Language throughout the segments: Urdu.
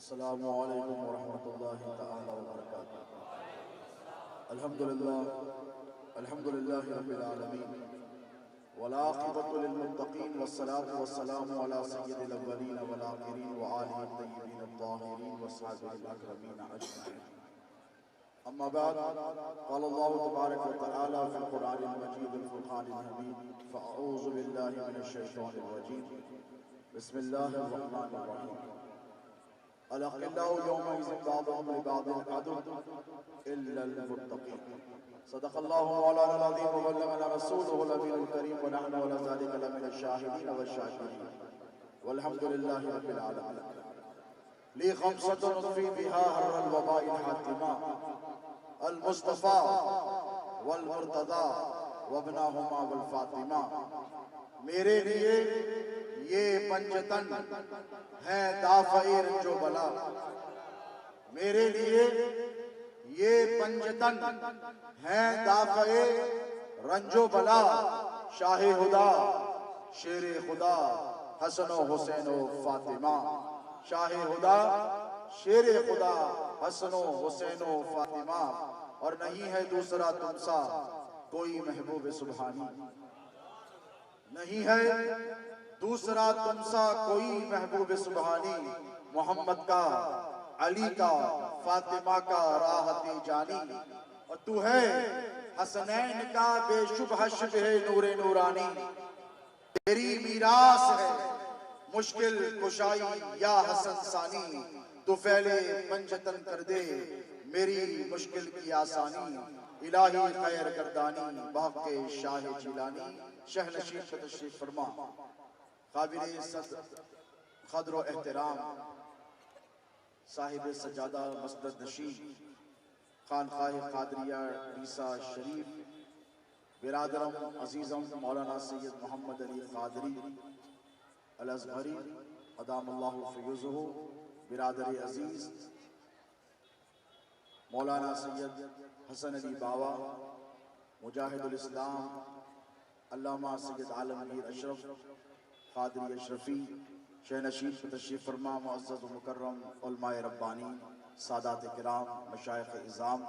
السلام علیکم ورحمۃ اللہ تعالی وبرکاتہ۔ الحمدللہ رب العالمین والعاقبۃ للمتقین والصلاة والسلام علی سید الاولین والآخرین وآلہ الطیبین الطاہرین وصحبہ الاکرمین اجمعین۔ اما بعد، قال اللہ تبارک وتعالی فی القرآن المجید الفرقان الحمید فاعوذ باللہ من الشیطان الرجیم بسم اللہ الرحمن الرحیم۔ الأخلاء يومئذ بعضهم لبعض عدو إلا المتقين۔ صدق الله مولانا العظيم وبلغنا رسوله الأمين الكريم ونحن على ذلك لمن الشاهدين والشاكرين والحمد لله رب العالمين۔ لي خمسة نطفي بها حر الوباء الحاتمة المصطفى والمرتضى وابناهما والفاطمة۔ میرے لیے یہ پنجتن ہے دافع رنج و بلا، میرے لیے یہ پنجتن ہے دافع رنج و بلا، شاہ خدا شیر خدا حسن و حسین و فاطمہ۔ شاہ خدا شیر خدا حسن و حسین و فاطمہ، اور نہیں ہے دوسرا تم سا کوئی محبوب سبحانی، نہیں ہے دوسرا تم سا کوئی محبوب سبحانی۔ محمد کا، علی کا، فاطمہ کا راحت جانی، اور تو ہے حسنین کا بے شبہ شبہ نور نورانی۔ تیری میراث ہے مشکل کشائی یا حسن ثانی، تو پھیلے پنجتن کر دے میری مشکل کی آسانی۔ الہی خیر گردانی بحق شاہ جیلانی، شہ نشین پر تشریف فرما۔ قابل قدر و احترام صاحب سجادہ مسجد نشین خانقاہ قادریہ ڈیسا شریف، برادرم عزیزم مولانا سید محمد علی قادری الازہری ادام اللہ فیضہ، برادر عزیز مولانا سید حسن علی باوا مجاہد الاسلام، علامہ سید عالمگیر اشرف قادری اشرفی، شہ نشین پر تشریف فرما۔ معزز و مکرم علماء ربانی، سادات کرام، مشائخ اعظام،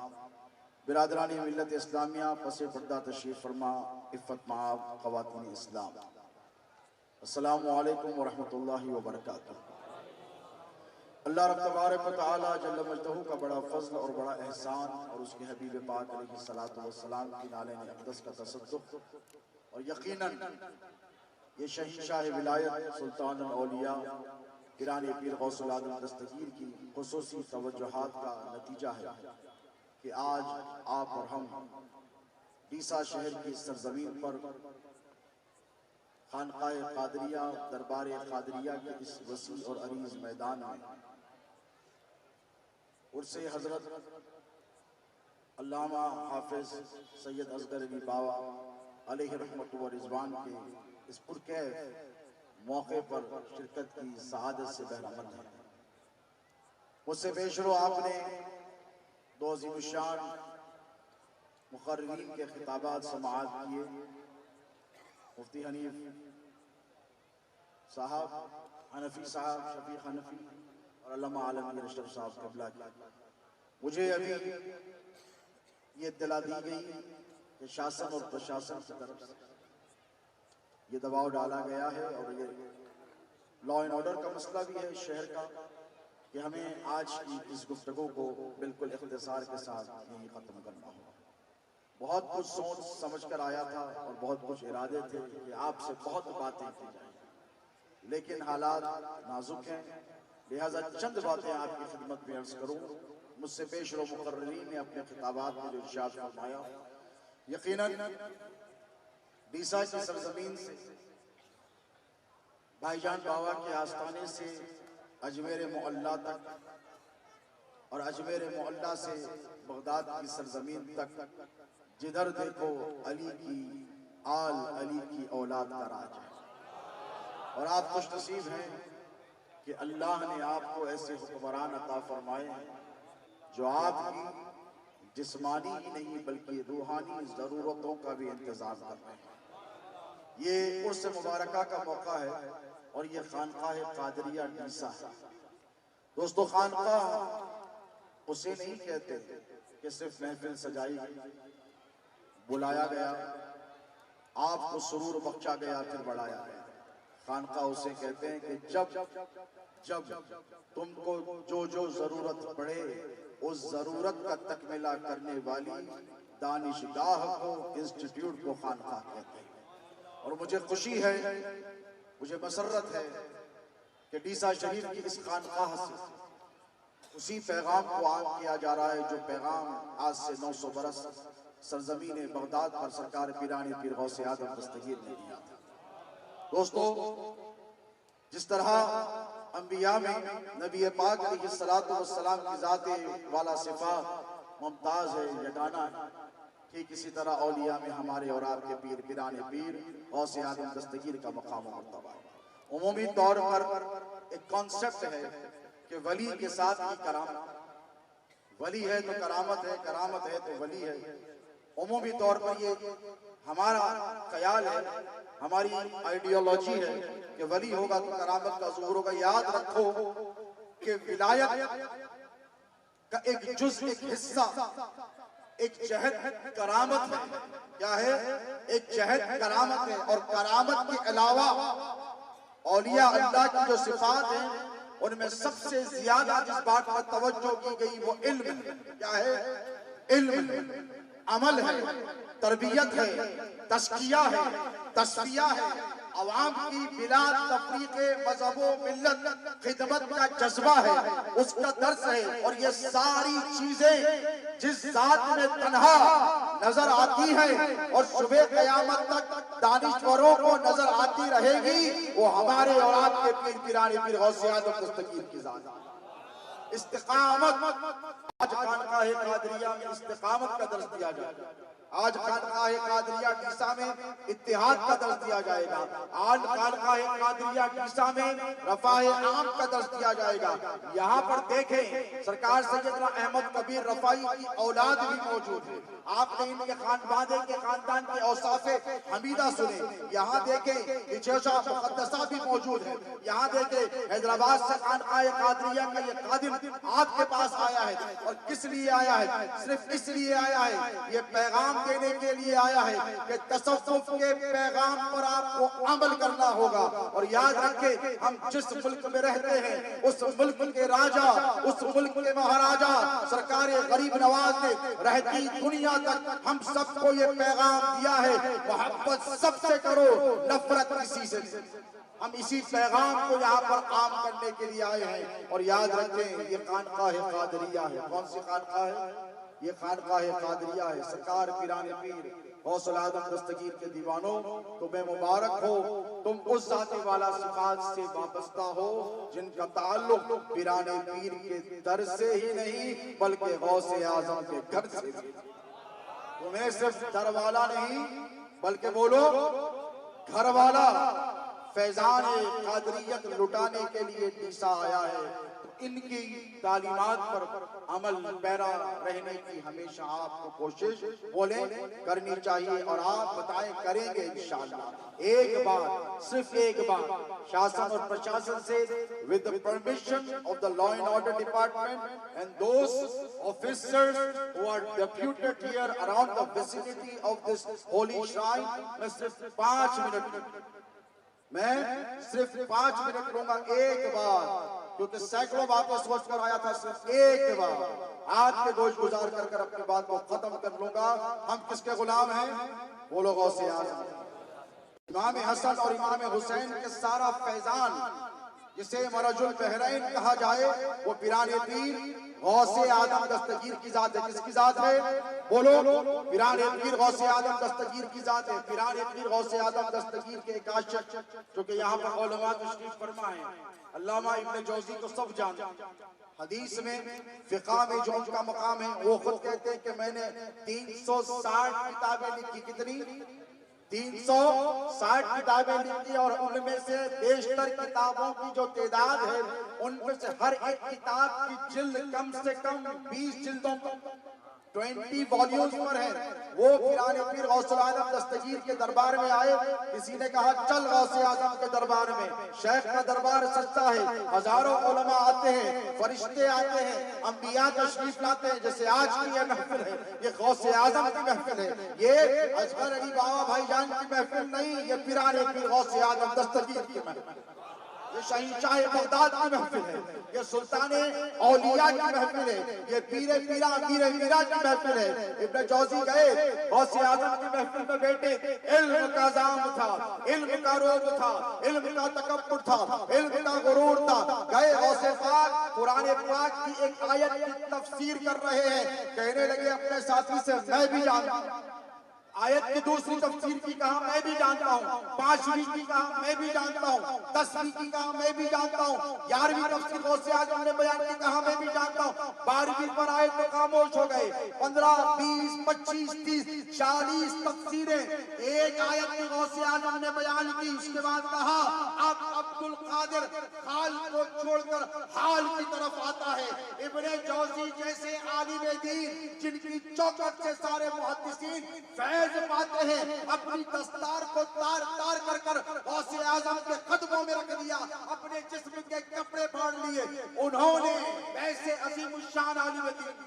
برادران ملت اسلامیہ، پس پردہ تشریف فرما، عفت معاب خواتین اسلام، السلام علیکم ورحمۃ اللہ وبرکاتہ۔ اللہ رب تبارک و تعالی جل مجدہ کا بڑا فضل اور بڑا احسان، اور اس کے حبیب پاک علیہ السلام کی نالین اقدس کا تصدق، اور یقیناً یہ شہنشاہ ولایت سلطان الاولیاء پیران پیر غوث العالم دستگیر کی خصوصی توجہات کا نتیجہ ہے کہ آج آپ اور ہم ڈیسا شہر کی سرزمین پر خانقاہ قادریہ دربار قادریہ کے اس وسیع اور عریض میدان میں عرس حضرت علامہ حافظ سید اصغر علی باوا علیہ رحمت و رضوان کے اس پرکیف موقع پر شرکت کی سعادت سے بہرمند ہے۔ مجھ سے پیشرو آپ نے دو عظیم الشان مقررین کے خطابات سماعت کیے، مفتی حنیف صاحب، حنفی صاحب، شفیق حنفی، اور علامہ عالمگیر اشرف صاحب قبلہ کی۔ مجھے ابھی یہ اطلاع دی گئی کہ شاسن اور پرشاسن کی طرف سے یہ دباؤ ڈالا گیا ہے، اور یہ لا اینڈ آرڈر کا مسئلہ بھی ہے شہر کا، کہ ہمیں آج کی اس گفتگو کو بالکل اختصار کے ساتھ یہیں ختم کرنا ہوگا۔ بہت کچھ سوچ سمجھ کر آیا تھا اور بہت کچھ ارادے تھے کہ آپ سے بہت باتیں کی جائیں، لیکن حالات نازک ہیں، لہٰذا چند باتیں آپ کی خدمت میں عرض کروں۔ مجھ سے پیشرو مقررین نے اپنے خطابات میں جو ارشاد فرمایا، یقیناً ڈیسا کی سرزمین سے، بھائی جان باوا کے آستانے سے اجمیر معلیٰ تک، اور اجمیر معلیٰ سے بغداد کی سرزمین تک، جدھر دیکھو علی کی آل، علی کی اولاد کا راج ہے، اور آپ خوش نصیب ہیں کہ اللہ نے آپ کو ایسے حکمران عطا فرمائے ہیں جو آپ کی جسمانی ہی نہیں بلکہ روحانی ضرورتوں کا بھی انتظام کر رہے ہیں۔ یہ عرس مبارکہ کا موقع ہے، اور یہ خانقاہ قادریہ ڈیسا ہے۔ دوستو خانقاہ اسے نہیں کہتے کہ صرف محفل سجائی بلایا گیا، آپ کو سرور بخشا گیا پھر بڑھایا گیا۔ خانقاہ اسے کہتے ہیں کہ جب تم کو جو ضرورت پڑے اس ضرورت کا تکملہ کرنے والی دانشگاہ کو، انسٹیٹیوٹ کو خانقاہ کہتے ہیں۔ اور مجھے خوشی ہے، مجھے مسرت ہے کہ ڈیسا شریف کی اس خانقاہ سے اسی پیغام کو عام کیا جا رہا ہے جو پیغام آج سے 900 برس سرزمین بغداد پر سرکار پیران پیر غوث اعظم دستگیر نے دیا تھا۔ دوستو جس طرح انبیاء میں نبی پاک علیہ السلام کی ذات والا صفات ممتاز ہے، یگانہ ہے، ٹھیک اسی طرح اولیاء میں ہمارے اور آپ کے پیر پیران پیر غوث اعظم دستگیر کا مقام و مرتبہ ہے۔ عمومی طور پر ایک کانسیپٹ ہے کہ ولی کے ساتھ ہی کرامت، ولی ہے تو کرامت ہے، کرامت ہے تو ولی ہے۔ عمومی طور پر یہ ہمارا خیال ہے، ہماری آئیڈیالوجی ہے کہ ولی ہوگا تو کرامت کا ظہور ہوگا۔ یاد رکھو کہ ولایت کا ایک جزء، ایک حصہ، ایک جہت کرامت ہے۔ کیا ہے؟ ایک جہت کرامت ہے، اور کرامت کے علاوہ اولیاء اللہ کی جو صفات ہیں ان میں سب سے زیادہ جس بات پر توجہ کی گئی وہ علم ہے۔ کیا ہے؟ علم ہے، عمل ہے، تربیت ہے، تزکیہ ہے، تصفیہ ہے، عوام کی بلا تفریق مذہب و ملت خدمت کا جذبہ ہے، اس کا درس ہے۔ اور یہ ساری چیزیں جس ذات میں تنہا نظر آتی ہے اور صبح قیامت تک دانشوروں کو نظر آتی رہے گی، وہ ہمارے اور آپ کے پیر پیران پیر غوث اعظم دستگیر کی ذات ہے۔ استقامت، آج خانقاہ قادریہ میں استقامت کا درس دیا جائے گا، آج خانقاہ قادریہ ڈیسا میں اتحاد کا درس دیا جائے گا، آج خانقاہ قادریہ ڈیسا میں رفاع عام کا درس دیا جائے گا۔ یہاں پر دیکھیں سرکار سیدنا احمد کبیر رفاعی کی اولاد بھی موجود ہے، آپ نے ان کے خاندان کے اوصاف حمیدہ سنے۔ یہاں دیکھیں اچھوشا مقدسہ بھی موجود ہے، یہاں دیکھیں حیدرآباد سے خانقاہ قادریہ کا یہ خادم آپ کے پاس آیا ہے، اور کس لیے آیا ہے؟ صرف اس لیے آیا ہے، یہ پیغام دینے کے لیے آیا ہے کہ تصوف کے پیغام پر آپ کو عمل کرنا ہوگا۔ اور یاد رکھیں ہم جس ملک میں رہتے ہیں اس ملک کے راجہ، اس ملک کے مہاراجہ سرکار غریب نواز نے رہتی دنیا تک ہم سب کو یہ پیغام دیا ہے، محبت سب سے کرو، نفرت کسی سے۔ ہم اسی پیغام کو یہاں پر عام کرنے کے لیے آئے ہیں۔ اور یاد رکھیں یہ خانقاہ قادریہ ہے۔ کون سی خانقاہ ہے؟ یہ خانقاہ قادریہ ہے۔ سرکار پیران پیر غوث اعظم دستگیر کے دیوانوں تمہیں مبارک ہو، تم اس ذات والا صفات سے وابستہ ہو جن کا تعلق پیران پیر کے در سے ہی نہیں بلکہ غوث اعظم کے گھر سے بھی۔ تمہیں صرف در والا نہیں بلکہ بولو گھر والا۔ فیضان قادریت لٹانے کے لیے ڈیسا آیا ہے، تو ان کی تعلیمات پر عمل پیرا رہنے کی ہمیشہ آپ کو کوشش بولیں کرنی چاہیے، اور آپ بتائیں کریں گے انشاءاللہ۔ ایک بات، صرف ایک بات، شاسن اور پرشاسن سے with the permission of the law and order department and those officers who are deputed here around the vicinity of this holy shrine، میں صرف 5 منٹ لوں گا۔ ایک بار، کیونکہ سینکڑوں باتیں سوچ کر آیا تھا، صرف ایک بار آپ کے گوش گزار کر اپنی بات کو ختم کر لوں گا۔ ہم کس کے غلام ہیں؟ بولو غوث اعظم۔ امام حسن اور امام حسین کے سارا فیضان جسے مرج البحرین کہا جائے وہ پیران پیر غوث اعظم دستگیر کی ذات ہے۔ کس کی ذات ہے؟ بولو پیران پیر غوث اعظم دستگیر کی ذات ہے۔ پیران پیر غوث اعظم دستگیر کے ایک عاشق جو کہ یہاں پر علماء تشریف فرما ہیں، علامہ ابن جوزی کو سب جانتے ہیں۔ حدیث میں فقہ میں جو ان کا مقام ہے، وہ خود کہتے ہیں کہ میں نے 360 کتابیں لکھی۔ کتنی؟ 360 کتابیں لکھی، اور ان میں سے بیشتر کتابوں کی جو تعداد ہے ان میں سے ہر ایک کتاب کی جلد کم سے کم 20 جلدوں 20 والیومز پر ہے. وہ پیران پیر غوث العالم دستگیر کے دربار میں آئے. کسی نے کہا چل غوث اعظم کے دربار میں. شیخ کا دربار سجتا ہے, ہزاروں علماء آتے ہیں, فرشتے آتے ہیں, انبیاء تشریف لاتے ہیں. جیسے آج کی یہ محفل ہے, یہ غوث اعظم کی محفل ہے, یہ اصغر علی بابا بھائی جان کی محفل نہیں, یہ پیران پیر غوث اعظم دستگیر کی محفل ہے. یہ شہنشاہ بغداد کی محفل ہے, یہ سلطان اولیاء کی محفل ہے, یہ پیر پیرا امیر میرا کی محفل ہے. ابن جوزی گئے غوث اعظم کی محفل میں بیٹھے. علم کا زام تھا, علم کا روب تھا, علم کا تکبر تھا, علم کا غرور تھا. گئے غوث پاک قرآن پاک کی ایک آیت کی تفسیر کر رہے ہیں. کہنے لگے اپنے ساتھی سے میں بھی جانتا ہوں, آیت کی دوسری تفسیر کی کہا میں بھی جانتا ہوں, 5ویں کی کہا میں بھی جانتا ہوں, 10ویں کی کہا میں بھی جانتا ہوں, 11ویں تفسیر غوث اعظم نے بیان کی کہا میں بھی جانتا ہوں. 12ویں پر آئے تو خاموش ہو گئے. 15 20 25 30 40 تفسیریں ایک آیت کی غوث اعظم نے بیان کی. اس کے بعد کہا اب عبد القادر حال کو چھوڑ کر حال کی طرف آتا ہے. ابن جوزی جیسے عالم دین جن کی چوکٹ سے سارے محدثین فیض پاتے ہیں, اپنی دستار کو تار تار کر کر غوث اعظم کے قدموں میں رکھ دیا, اپنے جسم کے کپڑے پھاڑ لیے. انہوں نے ایسے عظیم الشان عالم دین,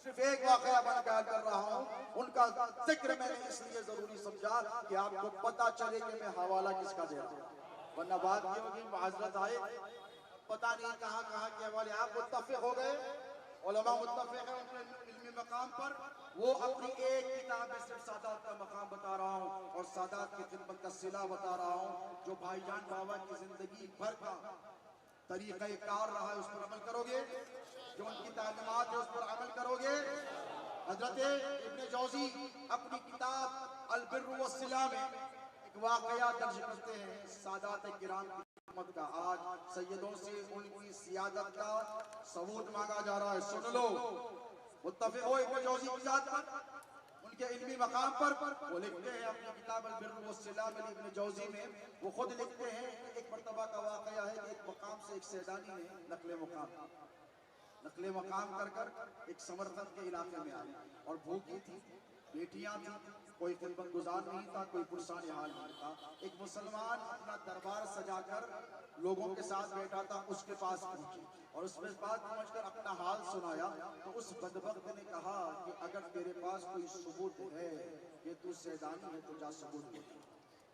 صرف ایک واقعہ بن کر کر رہا ہوں, ان کا ذکر میں نے اس لیے ضروری سمجھا کہ آپ کو پتا چلے کہ میں حوالہ کس کا دے رہا ہوں, ورنہ بات یہ ہوگی معذرت آئے پتہ نہیں کہاں کہاں کے حوالے. آپ متفق ہو گئے, علماء متفق ہیں اپنے علمی مقام پر. وہ اپنی ایک کتاب میں صرف سادات کا مقام بتا رہا ہوں اور سادات کی خدمت کا صلہ بتا رہا ہوں. جو بھائی جان بابا کی زندگی بھر کا طریقہ کار رہا ہے اس پر عمل کرو گے, جو ان کی تعلیمات ہے اس پر عمل کرو گے. حضرت ابن جوزی اپنی کتاب البر والصلہ میں ایک واقعہ درج کرتے ہیں سادات کرام کی خدمت کا. آج سیدوں سے ان کی سیادت کا ثبوت مانگا جا رہا ہے. سن لو, متفق ہو ابن جوزی کی ذات پر, ان کے علمی مقام پر. وہ لکھتے ہیں اپنی کتاب البر والصلہ میں ابن جوزی میں, وہ خود لکھتے ہیں کہ ایک مرتبہ کا واقعہ ہے کہ ایک مقام سے ایک سیدانی نے نقل مقام کر کر ایک سمرقند کے علاقے میں آئے اور بھوکی تھی, بیٹیاں تھیں, کوئی خدمت گزار نہیں تھا, کوئی پرسان حال نہیں تھا. ایک مسلمان اپنا دربار سجا کر لوگوں کے ساتھ بیٹھا تھا, اس کے پاس پہنچی اور اس میں بات پہنچ کر اپنا حال سنایا. تو اس بدبخت نے کہا کہ اگر تیرے پاس کوئی ثبوت ہے کہ تو سیدانی ہے تو جا ثبوت دے.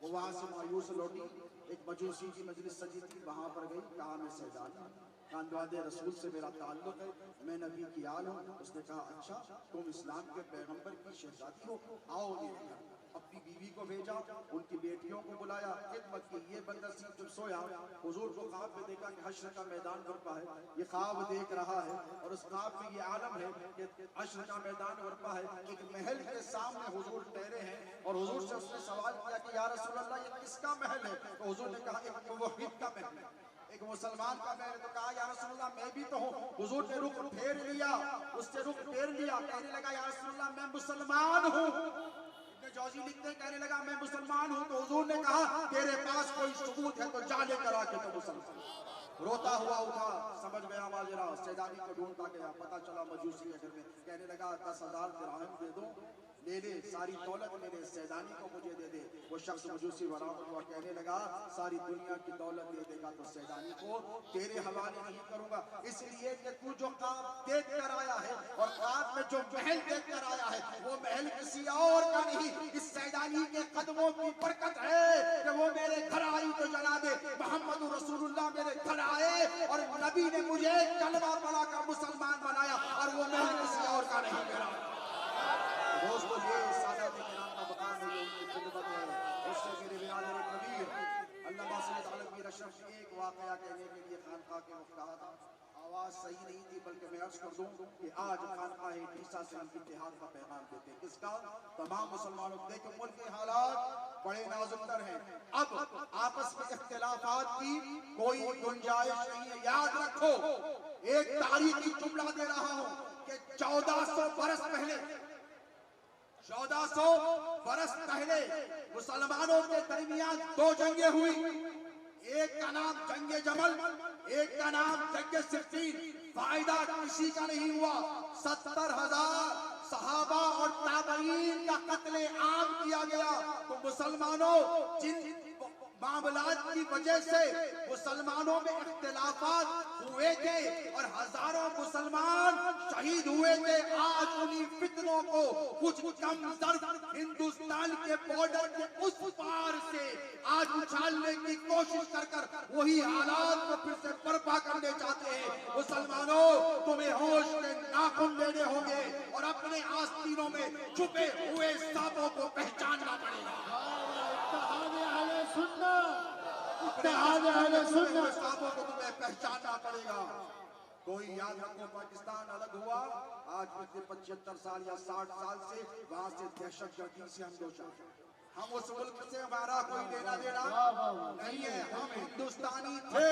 وہ وہاں سے مایوس لوٹی, ایک مجوسی کی مجلس سجی تھی, وہاں پر گئی, کہا میں سیدانی ہوں, خاندان رسول سے میرا تعلق ہے, میں نبی کی آل ہوں. اس نے کہا اچھا تم اسلام کے پیغمبر کی شہزادی ہو, آؤ میرے گھر. اپنی بیوی کو بھیجا, ان کی بیٹیوں کو بلایا, خدمت کی. یہ بندہ جب سویا حضور کو خواب میں دیکھا کہ حشر کا میدان برپا ہے, یہ خواب دیکھ رہا ہے اور اس خواب میں یہ عالم ہے کہ حشر کا میدان برپا ہے. ایک محل کے سامنے حضور ٹھہرے ہیں اور حضور سے اس نے سوال کیا کہ یا رسول اللہ یہ کس کا محل ہے؟ تو حضور نے کہا ایک موحد کا محل ہے, ایک مسلمان کا محل. تو کہا یا رسول اللہ میں بھی تو ہوں. حضور نے رخ پھیر لیا, اس سے رخ پھیر لیا, کہنے لگا یا رسول اللہ میں مسلمان ہوں. جوزی لکھتے ہیں کہنے لگا میں مسلمان ہوں. تو حضور نے کہا تیرے پاس کوئی ثبوت ہے تو جا لے کر آ کے تو مسلمان. روتا ہوا اٹھا, سمجھ گیا ماجرا, سیدانی کو ڈھونڈتا گیا, پتا چلا مجوسی کے گھر میں. کہنے لگا 10,000 درہم دے دو, لے لے, ساری دولت لے لے, سیدانی کو مجھے دے دے. وہ شخص مجوسی برآمد ہوا, کہنے لگا ساری دنیا کی دولت دے دے گا تو سیدانی کو تیرے حوالے نہیں کروں گا, اس لیے کہ تو جو خواب دیکھ کر آیا ہے اور خواب میں جو محل دیکھ کر آیا ہے وہ محل کسی اور کا نہیں, اس سیدانی کے قدموں کی برکت ہے کہ وہ میرے گھر آئی تو جناب محمد رسول اللہ میرے گھر آئے اور نبی نے مجھے کلمہ پڑھا کر مسلمان بنایا, اور وہ محل کسی اور کا نہیں میرا. دوستو یہ سادات کرام کا مقام ہے جو ان کی خدمت ہے. اس سے میرے برادر کبیر علامہ سید عالمگیر اشرف نے ایک واقعہ کہنے کے لیے خانقاہ کے وقت کہا تھا. آواز صحیح نہیں تھی, بلکہ میں عرض کر دوں کہ آج خانقاہ ڈھیسا سے ہم اتحاد کا پیغام دیتے ہیں. کس کا؟ تمام مسلمانوں کو. دیکھیں ملک کے حالات بڑے نازک تر ہیں, اب آپس میں اختلافات کی کوئی گنجائش نہیں ہے. یاد رکھو, ایک تاریخی جملہ دے رہا ہوں کہ 1400 برس پہلے مسلمانوں کے درمیان 2 جنگیں ہوئی. ایک کا نام جنگ جمل، ایک کا نام جنگ صفین، فائدہ کسی کا نہیں ہوا. 70,000 صحابہ اور تابعین کا قتل عام کیا گیا. تو مسلمانوں جن معاملات کی وجہ سے مسلمانوں میں اختلافات ہوئے تھے اور ہزاروں مسلمان شہید ہوئے تھے، آج انہی فتنوں کو کچھ کم ظرف ہندوستان کے بارڈر کے اس پار سے آج اچھالنے کی کوشش کر وہی حالات کو پھر سے برپا کرنے چاہتے ہیں. مسلمانوں تمہیں ہوش کے ناخن لینے ہوں گے اور اپنے آستینوں میں چھپے ہوئے سانپوں کو پہچاننا پڑے گا. اتحاد اہل سنت، سانپوں کو تمہیں پہچاننا پڑے گا. کوئی یاد رکھو پاکستان الگ ہوا، آج پچھلے 75 سال یا 60 سال سے وہاں سے دہشت گردی سے ہم دوچار. ہم اس ملک سے ہمارا کوئی لینا دینا نہیں ہے. ہم ہندوستانی تھے،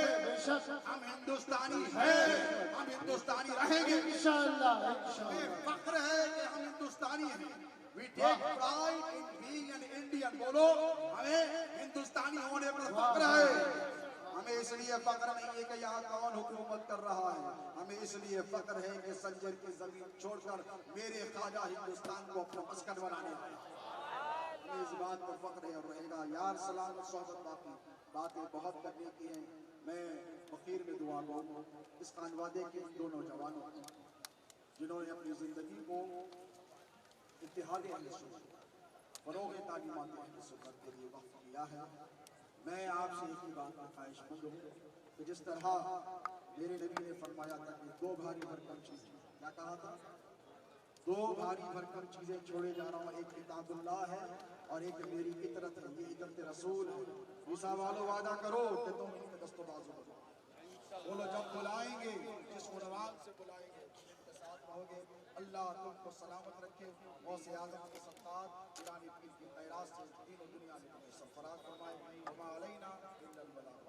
ہم ہندوستانی ہیں، ہم ہندوستانی رہیں گے انشاءاللہ. ہمیں فخر ہے کہ ہم ہندوستانی ہیں. We take pride in being an Indian. بولو ہمیں ہندوستانی ہونے پر فخر ہے. ہمیں اس لیے فخر نہیں ہے کہ یہاں کون حکومت کر رہا ہے، ہمیں اس لیے فخر ہے کہ سنجر کی زمین چھوڑ کر میرے خواجہ ہندوستان کو اپنا مسکن بنانے آئے. ہمیں اس بات پر فخر ہے اور رہے گا. یار سلام و صحبت باقی باتیں بہت کرنے کی ہیں. میں فقیر میں دعا گو اس خانوادے کے دو نوجوانوں جنہوں نے اپنی زندگی کو اتحاد اہل سنت، فروغ تعلیمات اہل سنت کے لیے وقف کیا ہے. میں آپ سے ایک ہی بات کا خواہش مند ہوں کہ جس طرح میرے نبی نے فرمایا تھا کہ دو بھاری بھرکم چیزیں، کیا کہا تھا؟ دو بھاری بھرکم چیزیں چھوڑے جا رہا ہوں، ایک کتاب اللہ ہے اور ایک میری عطرت ہے، یہ عطرت رسول ہے. عیسیٰ والو وعدہ کرو کہ تم ان کے دست و بازو کرو. بولو جب بلائیں گے، جس عنوان سے بلائیں گے ان کے ساتھ رہو گے. اللہ تم کو سلامت رکھے. غوث اعظم کے صدقات، قرآن پیر کی خیرات سے دین و دنیا میں سرفراز فرمائے. وما علینا الا البلاغ.